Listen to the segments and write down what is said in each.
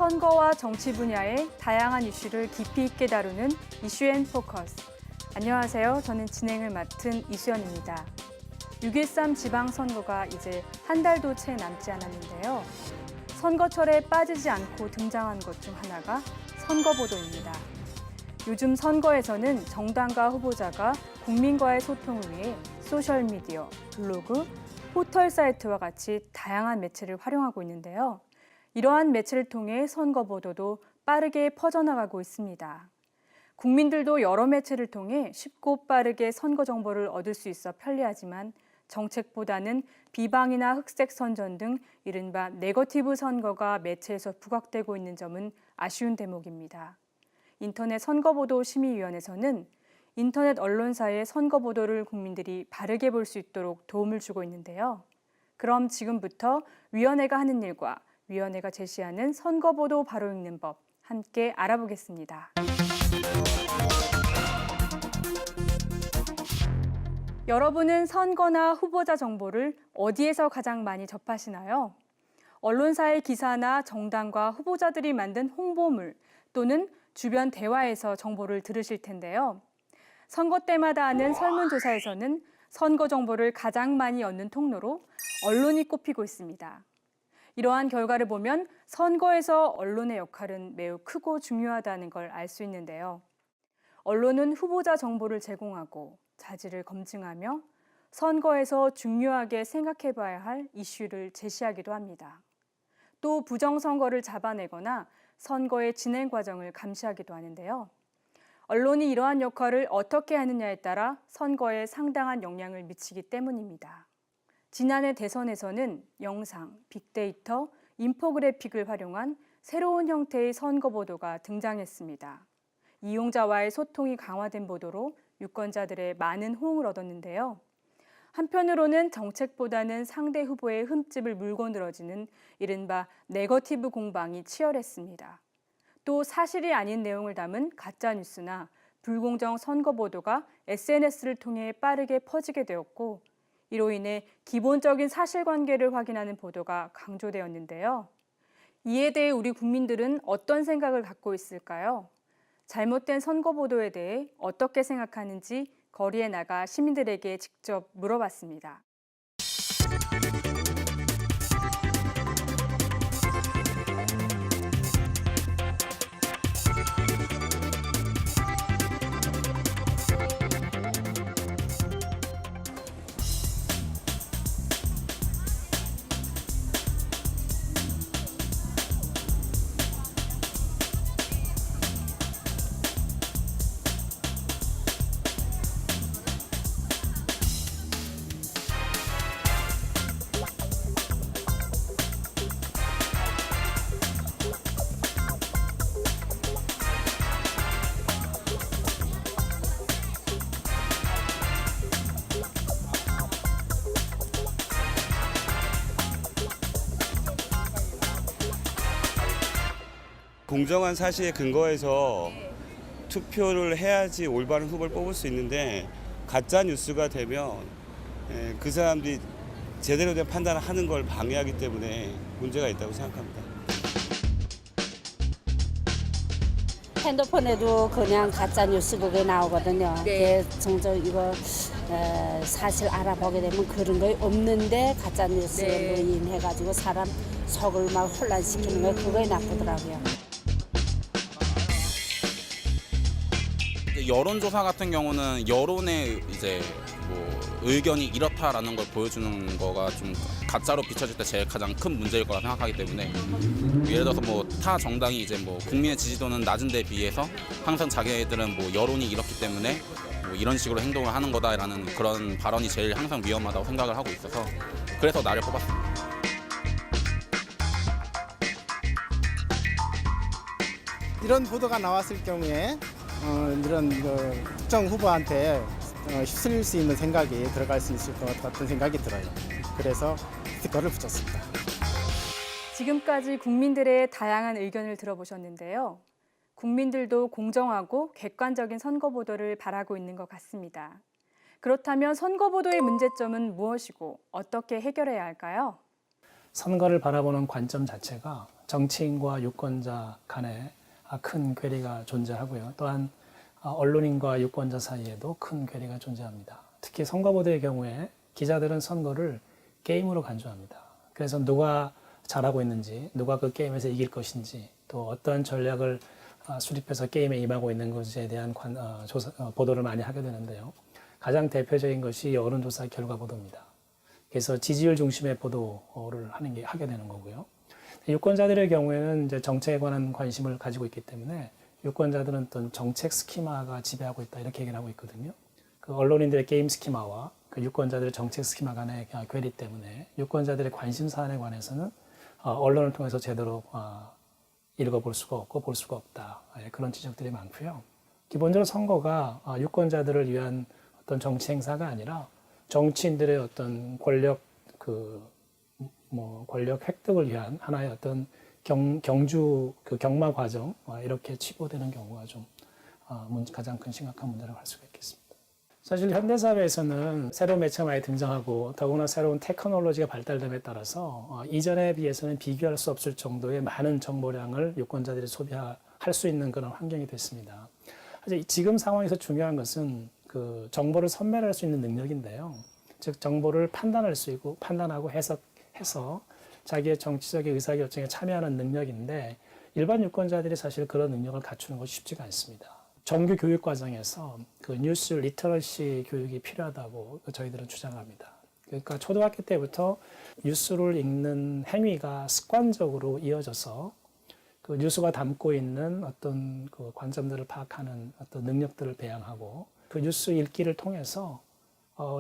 선거와 정치 분야의 다양한 이슈를 깊이 있게 다루는 이슈앤포커스. 안녕하세요. 저는 진행을 맡은 이수연입니다. 6.13 지방선거가 이제 한 달도 채 남지 않았는데요. 선거철에 빠지지 않고 등장한 것 중 하나가 선거보도입니다. 요즘 선거에서는 정당과 후보자가 국민과의 소통을 위해 소셜미디어, 블로그, 포털 사이트와 같이 다양한 매체를 활용하고 있는데요. 이러한 매체를 통해 선거 보도도 빠르게 퍼져나가고 있습니다. 국민들도 여러 매체를 통해 쉽고 빠르게 선거 정보를 얻을 수 있어 편리하지만 정책보다는 비방이나 흑색 선전 등 이른바 네거티브 선거가 매체에서 부각되고 있는 점은 아쉬운 대목입니다. 인터넷 선거보도 심의위원회에서는 인터넷 언론사의 선거 보도를 국민들이 바르게 볼 수 있도록 도움을 주고 있는데요. 그럼 지금부터 위원회가 하는 일과 위원회가 제시하는 선거 보도 바로 읽는 법 함께 알아보겠습니다. 여러분은 선거나 후보자 정보를 어디에서 가장 많이 접하시나요? 언론사의 기사나 정당과 후보자들이 만든 홍보물 또는 주변 대화에서 정보를 들으실 텐데요. 선거 때마다 하는 설문조사에서는 선거 정보를 가장 많이 얻는 통로로 언론이 꼽히고 있습니다. 이러한 결과를 보면 선거에서 언론의 역할은 매우 크고 중요하다는 걸 알 수 있는데요. 언론은 후보자 정보를 제공하고 자질을 검증하며 선거에서 중요하게 생각해 봐야 할 이슈를 제시하기도 합니다. 또 부정선거를 잡아내거나 선거의 진행 과정을 감시하기도 하는데요. 언론이 이러한 역할을 어떻게 하느냐에 따라 선거에 상당한 영향을 미치기 때문입니다. 지난해 대선에서는 영상, 빅데이터, 인포그래픽을 활용한 새로운 형태의 선거 보도가 등장했습니다. 이용자와의 소통이 강화된 보도로 유권자들의 많은 호응을 얻었는데요. 한편으로는 정책보다는 상대 후보의 흠집을 물고 늘어지는 이른바 네거티브 공방이 치열했습니다. 또 사실이 아닌 내용을 담은 가짜뉴스나 불공정 선거 보도가 SNS를 통해 빠르게 퍼지게 되었고 이로 인해 기본적인 사실관계를 확인하는 보도가 강조되었는데요. 이에 대해 우리 국민들은 어떤 생각을 갖고 있을까요? 잘못된 선거 보도에 대해 어떻게 생각하는지 거리에 나가 시민들에게 직접 물어봤습니다. 공정한 사실에 근거해서 투표를 해야지 올바른 후보를 뽑을 수 있는데 가짜 뉴스가 되면 그 사람들이 제대로 된 판단을 하는 걸 방해하기 때문에 문제가 있다고 생각합니다. 핸드폰에도 그냥 가짜 뉴스 그게 나오거든요. 네. 정저 이거 사실 알아보게 되면 그런 거 없는데 가짜 뉴스로 네. 인해가지고 사람 속을 막 혼란시키는 거 그거에 나쁘더라고요. 여론조사 같은 경우는 여론의 이제 뭐 의견이 이렇다라는 걸 보여주는 거가 좀 가짜로 비춰질 때 제일 가장 큰 문제일 거라 생각하기 때문에 예를 들어서 뭐 타 정당이 이제 뭐 국민의 지지도는 낮은 데 비해서 항상 자기네들은 뭐 여론이 이렇기 때문에 뭐 이런 식으로 행동을 하는 거다라는 그런 발언이 제일 항상 위험하다고 생각을 하고 있어서 그래서 나를 뽑았습니다. 이런 보도가 나왔을 경우에 이런 특정 후보한테 휩쓸릴 수 있는 생각이 들어갈 수 있을 것 같은 생각이 들어요. 그래서 스티커를 붙였습니다. 지금까지 국민들의 다양한 의견을 들어보셨는데요. 국민들도 공정하고 객관적인 선거 보도를 바라고 있는 것 같습니다. 그렇다면 선거 보도의 문제점은 무엇이고 어떻게 해결해야 할까요? 선거를 바라보는 관점 자체가 정치인과 유권자 간에 큰 괴리가 존재하고요. 또한 언론인과 유권자 사이에도 큰 괴리가 존재합니다. 특히 선거 보도의 경우에 기자들은 선거를 게임으로 간주합니다. 그래서 누가 잘하고 있는지, 누가 그 게임에서 이길 것인지, 또 어떤 전략을 수립해서 게임에 임하고 있는 것에 대한 보도를 많이 하게 되는데요. 가장 대표적인 것이 여론조사 결과 보도입니다. 그래서 지지율 중심의 보도를 하게 되는 거고요. 유권자들의 경우에는 이제 정책에 관한 관심을 가지고 있기 때문에 유권자들은 어떤 정책 스키마가 지배하고 있다 이렇게 얘기를 하고 있거든요. 그 언론인들의 게임 스키마와 그 유권자들의 정책 스키마 간의 괴리 때문에 유권자들의 관심 사안에 관해서는 언론을 통해서 제대로 읽어볼 수가 없고 볼 수가 없다. 그런 지적들이 많고요. 기본적으로 선거가 유권자들을 위한 어떤 정치 행사가 아니라 정치인들의 어떤 권력 획득을 위한 하나의 어떤 경주 경마 과정 이렇게 치부되는 경우가 좀 가장 큰 심각한 문제라고 할 수가 있겠습니다. 사실 현대사회에서는 새로운 매체가 많이 등장하고 더구나 새로운 테크놀로지가 발달됨에 따라서 이전에 비해서는 비교할 수 없을 정도의 많은 정보량을 유권자들이 소비할 수 있는 그런 환경이 됐습니다. 하지만 지금 상황에서 중요한 것은 그 정보를 선별할 수 있는 능력인데요. 즉 정보를 판단할 수 있고 판단하고 해석해서 자기의 정치적인 의사결정에 참여하는 능력인데 일반 유권자들이 사실 그런 능력을 갖추는 것이 쉽지가 않습니다. 정규 교육 과정에서 그 뉴스 리터러시 교육이 필요하다고 저희들은 주장합니다. 그러니까 초등학교 때부터 뉴스를 읽는 행위가 습관적으로 이어져서 그 뉴스가 담고 있는 어떤 그 관점들을 파악하는 어떤 능력들을 배양하고 그 뉴스 읽기를 통해서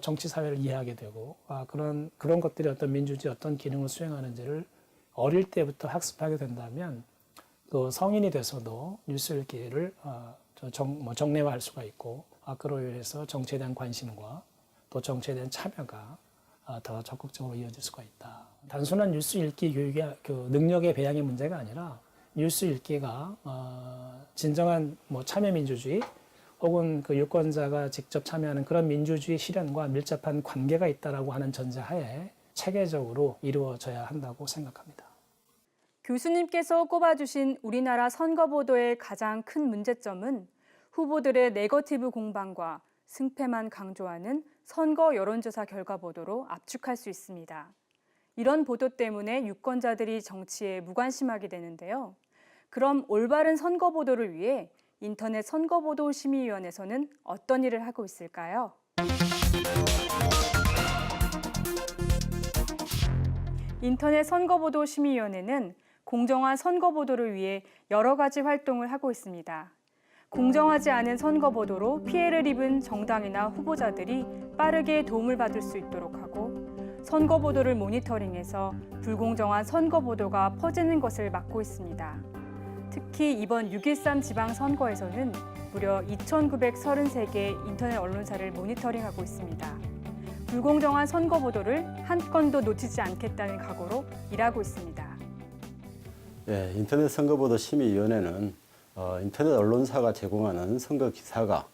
정치 사회를 이해하게 되고 그런 것들이 어떤 민주주의 어떤 기능을 수행하는지를 어릴 때부터 학습하게 된다면 그 성인이 돼서도 뉴스 읽기를 정례화할 수가 있고 그로 인해서 정치에 대한 관심과 또 정치에 대한 참여가 더 적극적으로 이어질 수가 있다. 단순한 뉴스 읽기 교육의 그 능력의 배양의 문제가 아니라 뉴스 읽기가 진정한 참여 민주주의 혹은 그 유권자가 직접 참여하는 그런 민주주의 실현과 밀접한 관계가 있다라고 하는 전제하에 체계적으로 이루어져야 한다고 생각합니다. 교수님께서 꼽아주신 우리나라 선거 보도의 가장 큰 문제점은 후보들의 네거티브 공방과 승패만 강조하는 선거 여론조사 결과 보도로 압축할 수 있습니다. 이런 보도 때문에 유권자들이 정치에 무관심하게 되는데요. 그럼 올바른 선거 보도를 위해 인터넷 선거보도심의위원회에서는 어떤 일을 하고 있을까요? 인터넷 선거보도심의위원회는 공정한 선거보도를 위해 여러 가지 활동을 하고 있습니다. 공정하지 않은 선거보도로 피해를 입은 정당이나 후보자들이 빠르게 도움을 받을 수 있도록 하고 선거보도를 모니터링해서 불공정한 선거보도가 퍼지는 것을 막고 있습니다. 특히 이번 6.13 지방선거에서는 무려 2,933개 인터넷 언론사를 모니터링하고 있습니다. 불공정한 선거 보도를 한 건도 놓치지 않겠다는 각오로 일하고 있습니다. 네, 인터넷 선거보도 심의위원회는 인터넷 언론사가 제공하는 선거 기사가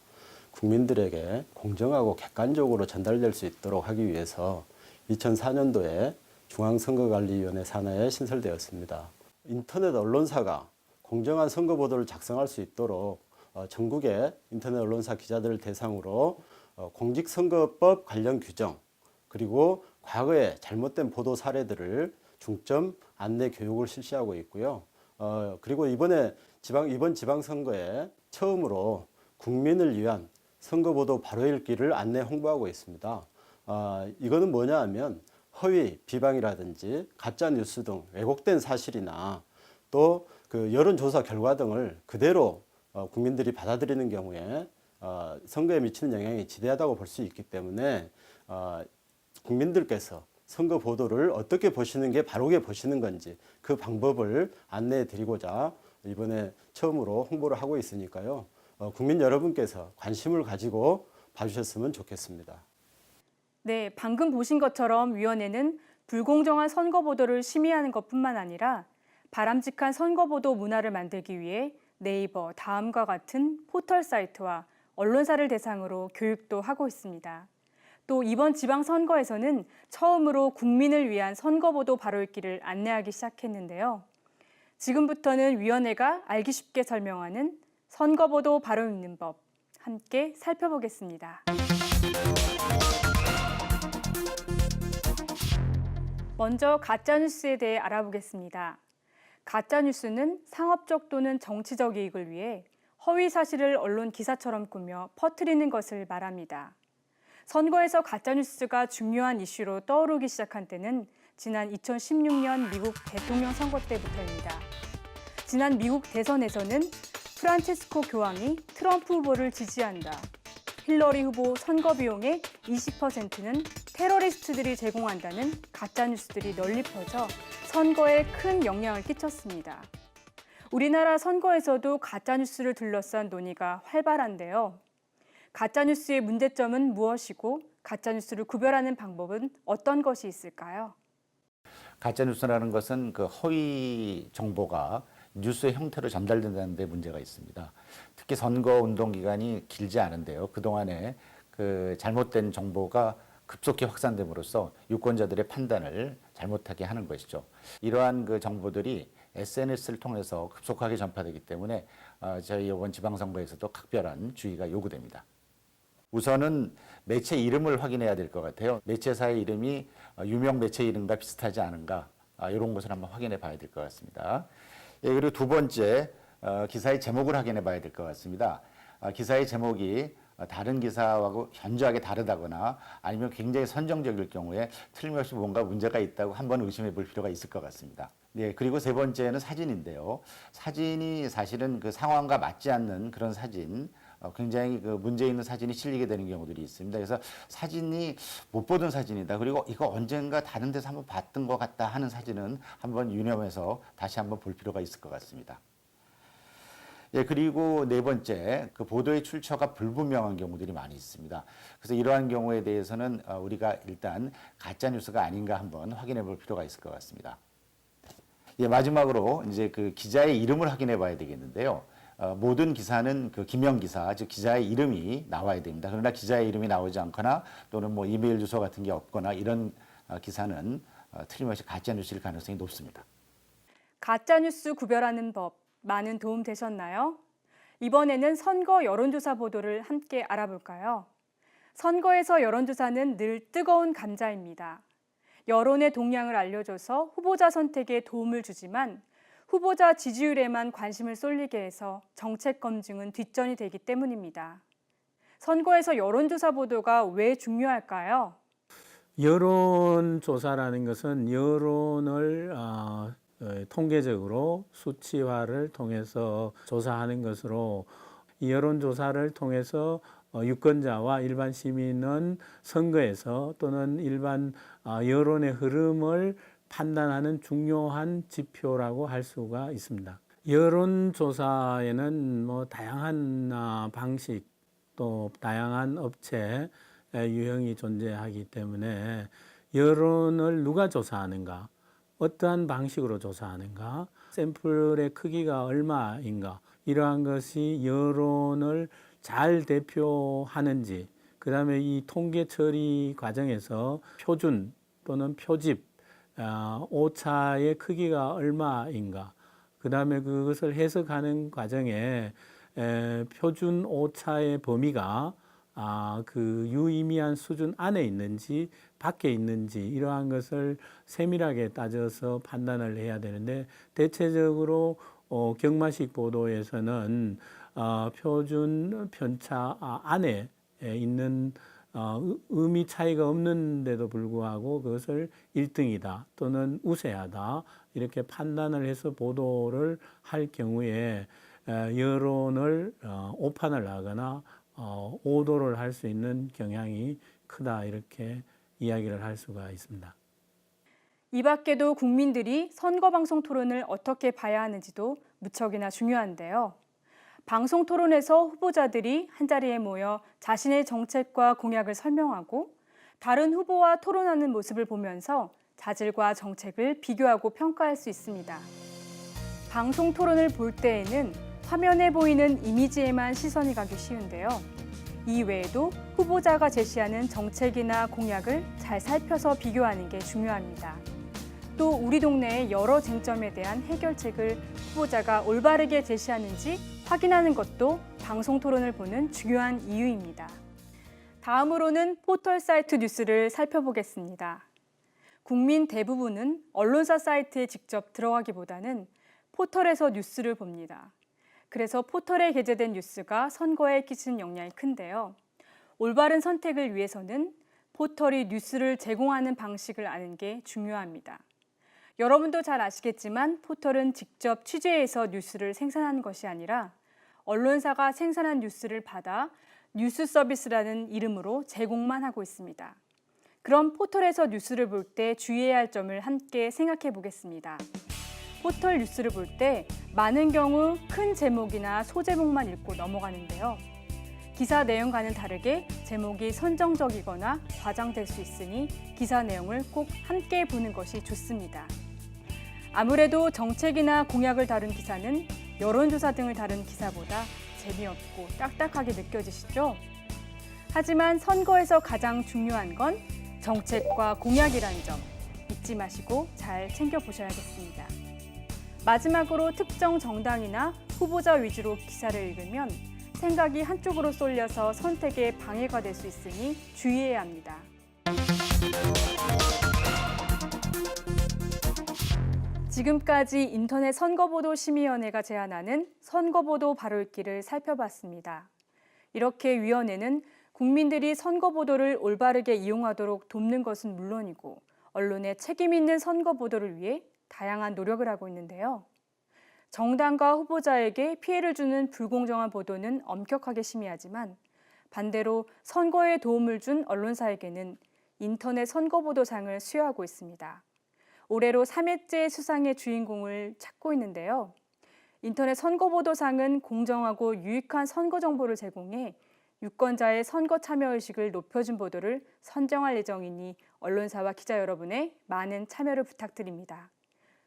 국민들에게 공정하고 객관적으로 전달될 수 있도록 하기 위해서 2004년도에 중앙선거관리위원회 산하에 신설되었습니다. 인터넷 언론사가 공정한 선거 보도를 작성할 수 있도록 전국의 인터넷 언론사 기자들을 대상으로 공직선거법 관련 규정 그리고 과거의 잘못된 보도 사례들을 중점 안내 교육을 실시하고 있고요. 그리고 이번 지방선거에 처음으로 국민을 위한 선거보도 바로 읽기를 안내 홍보하고 있습니다. 이거는 뭐냐 하면 허위, 비방이라든지 가짜 뉴스 등 왜곡된 사실이나 또 그 여론조사 결과 등을 그대로 국민들이 받아들이는 경우에 선거에 미치는 영향이 지대하다고 볼 수 있기 때문에 국민들께서 선거 보도를 어떻게 보시는 게 바르게 보시는 건지 그 방법을 안내해 드리고자 이번에 처음으로 홍보를 하고 있으니까요. 국민 여러분께서 관심을 가지고 봐주셨으면 좋겠습니다. 네, 방금 보신 것처럼 위원회는 불공정한 선거 보도를 심의하는 것뿐만 아니라 바람직한 선거 보도 문화를 만들기 위해 네이버, 다음과 같은 포털 사이트와 언론사를 대상으로 교육도 하고 있습니다. 또 이번 지방선거에서는 처음으로 국민을 위한 선거보도 바로 읽기를 안내하기 시작했는데요. 지금부터는 위원회가 알기 쉽게 설명하는 선거보도 바로 읽는 법 함께 살펴보겠습니다. 먼저 가짜뉴스에 대해 알아보겠습니다. 가짜뉴스는 상업적 또는 정치적 이익을 위해 허위 사실을 언론 기사처럼 꾸며 퍼뜨리는 것을 말합니다. 선거에서 가짜뉴스가 중요한 이슈로 떠오르기 시작한 때는 지난 2016년 미국 대통령 선거 때부터입니다. 지난 미국 대선에서는 프란체스코 교황이 트럼프 후보를 지지한다. 힐러리 후보 선거 비용의 20%는 테러리스트들이 제공한다는 가짜뉴스들이 널리 퍼져 선거에 큰 영향을 끼쳤습니다. 우리나라 선거에서도 가짜뉴스를 둘러싼 논의가 활발한데요. 가짜뉴스의 문제점은 무엇이고 가짜뉴스를 구별하는 방법은 어떤 것이 있을까요? 가짜뉴스라는 것은 그 허위 정보가 뉴스의 형태로 전달된다는 데 문제가 있습니다. 특히 선거 운동 기간이 길지 않은데요. 그동안에 그 잘못된 정보가 급속히 확산됨으로써 유권자들의 판단을 잘못하게 하는 것이죠. 이러한 그 정보들이 SNS를 통해서 급속하게 전파되기 때문에 저희 이번 지방선거에서도 각별한 주의가 요구됩니다. 우선은 매체 이름을 확인해야 될 것 같아요. 매체사의 이름이 유명 매체 이름과 비슷하지 않은가 이런 것을 한번 확인해 봐야 될 것 같습니다. 예, 그리고 두 번째 기사의 제목을 확인해 봐야 될 것 같습니다. 기사의 제목이 다른 기사하고 현저하게 다르다거나 아니면 굉장히 선정적일 경우에 틀림없이 뭔가 문제가 있다고 한번 의심해 볼 필요가 있을 것 같습니다. 네, 그리고 세 번째는 사진인데요. 사진이 사실은 그 상황과 맞지 않는 그런 사진, 굉장히 그 문제 있는 사진이 실리게 되는 경우들이 있습니다. 그래서 사진이 못 보던 사진이다. 그리고 이거 언젠가 다른 데서 한번 봤던 것 같다 하는 사진은 한번 유념해서 다시 한번 볼 필요가 있을 것 같습니다. 예, 그리고 네 번째, 그 보도의 출처가 불분명한 경우들이 많이 있습니다. 그래서 이러한 경우에 대해서는 우리가 일단 가짜뉴스가 아닌가 한번 확인해 볼 필요가 있을 것 같습니다. 예, 마지막으로 이제 그 기자의 이름을 확인해 봐야 되겠는데요. 모든 기사는 그 기명 기사, 즉 기자의 이름이 나와야 됩니다. 그러나 기자의 이름이 나오지 않거나 또는 뭐 이메일 주소 같은 게 없거나 이런 기사는 틀림없이 가짜뉴스일 가능성이 높습니다. 가짜뉴스 구별하는 법, 많은 도움 되셨나요? 이번에는 선거 여론조사 보도를 함께 알아볼까요? 선거에서 여론조사는 늘 뜨거운 감자입니다. 여론의 동향을 알려줘서 후보자 선택에 도움을 주지만 후보자 지지율에만 관심을 쏠리게 해서 정책 검증은 뒷전이 되기 때문입니다. 선거에서 여론조사 보도가 왜 중요할까요? 여론조사라는 것은 여론을 통계적으로 수치화를 통해서 조사하는 것으로 이 여론조사를 통해서 유권자와 일반 시민은 선거에서 또는 일반 여론의 흐름을 판단하는 중요한 지표라고 할 수가 있습니다. 여론조사에는 뭐 다양한 방식 또 다양한 업체 유형이 존재하기 때문에 여론을 누가 조사하는가, 어떠한 방식으로 조사하는가, 샘플의 크기가 얼마인가 이러한 것이 여론을 잘 대표하는지, 그 다음에 이 통계 처리 과정에서 표준 또는 표집 오차의 크기가 얼마인가, 그 다음에 그것을 해석하는 과정에 표준 오차의 범위가 그 유의미한 수준 안에 있는지 밖에 있는지 이러한 것을 세밀하게 따져서 판단을 해야 되는데, 대체적으로 경마식 보도에서는 표준 편차 안에 있는 의미 차이가 없는데도 불구하고 그것을 1등이다 또는 우세하다 이렇게 판단을 해서 보도를 할 경우에 여론을 오판을 하거나 오도를 할 수 있는 경향이 크다 이렇게 이야기를 할 수가 있습니다. 이 밖에도 국민들이 선거방송 토론을 어떻게 봐야 하는지도 무척이나 중요한데요. 방송 토론에서 후보자들이 한자리에 모여 자신의 정책과 공약을 설명하고 다른 후보와 토론하는 모습을 보면서 자질과 정책을 비교하고 평가할 수 있습니다. 방송 토론을 볼 때에는 화면에 보이는 이미지에만 시선이 가기 쉬운데요. 이 외에도 후보자가 제시하는 정책이나 공약을 잘 살펴서 비교하는 게 중요합니다. 또 우리 동네의 여러 쟁점에 대한 해결책을 후보자가 올바르게 제시하는지 확인하는 것도 방송 토론을 보는 중요한 이유입니다. 다음으로는 포털 사이트 뉴스를 살펴보겠습니다. 국민 대부분은 언론사 사이트에 직접 들어가기보다는 포털에서 뉴스를 봅니다. 그래서 포털에 게재된 뉴스가 선거에 끼치는 영향이 큰데요. 올바른 선택을 위해서는 포털이 뉴스를 제공하는 방식을 아는 게 중요합니다. 여러분도 잘 아시겠지만 포털은 직접 취재해서 뉴스를 생산하는 것이 아니라 언론사가 생산한 뉴스를 받아 뉴스 서비스라는 이름으로 제공만 하고 있습니다. 그럼 포털에서 뉴스를 볼 때 주의해야 할 점을 함께 생각해 보겠습니다. 포털 뉴스를 볼 때 많은 경우 큰 제목이나 소제목만 읽고 넘어가는데요. 기사 내용과는 다르게 제목이 선정적이거나 과장될 수 있으니 기사 내용을 꼭 함께 보는 것이 좋습니다. 아무래도 정책이나 공약을 다룬 기사는 여론조사 등을 다룬 기사보다 재미없고 딱딱하게 느껴지시죠? 하지만 선거에서 가장 중요한 건 정책과 공약이라는 점 잊지 마시고 잘 챙겨보셔야겠습니다. 마지막으로 특정 정당이나 후보자 위주로 기사를 읽으면 생각이 한쪽으로 쏠려서 선택에 방해가 될 수 있으니 주의해야 합니다. 지금까지 인터넷 선거보도심의위원회가 제안하는 선거보도 바로읽기를 살펴봤습니다. 이렇게 위원회는 국민들이 선거보도를 올바르게 이용하도록 돕는 것은 물론이고 언론의 책임 있는 선거보도를 위해 다양한 노력을 하고 있는데요. 정당과 후보자에게 피해를 주는 불공정한 보도는 엄격하게 심의하지만 반대로 선거에 도움을 준 언론사에게는 인터넷 선거보도상을 수여하고 있습니다. 올해로 3회째 수상의 주인공을 찾고 있는데요. 인터넷 선거보도상은 공정하고 유익한 선거 정보를 제공해 유권자의 선거 참여의식을 높여준 보도를 선정할 예정이니 언론사와 기자 여러분의 많은 참여를 부탁드립니다.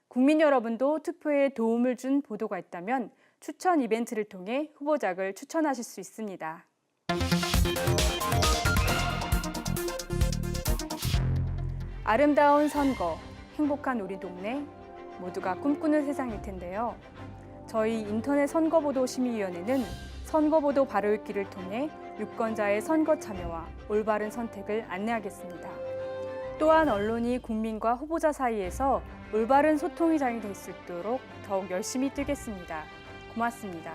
국민 여러분도 투표에 도움을 준 보도가 있다면 추천 이벤트를 통해 후보작을 추천하실 수 있습니다. 아름다운 선거, 행복한 우리 동네, 모두가 꿈꾸는 세상일 텐데요. 저희 인터넷 선거보도심의위원회는 선거보도 바로읽기를 통해 유권자의 선거 참여와 올바른 선택을 안내하겠습니다. 또한 언론이 국민과 후보자 사이에서 올바른 소통이 잘 될 수 있도록 더욱 열심히 뛰겠습니다. 고맙습니다.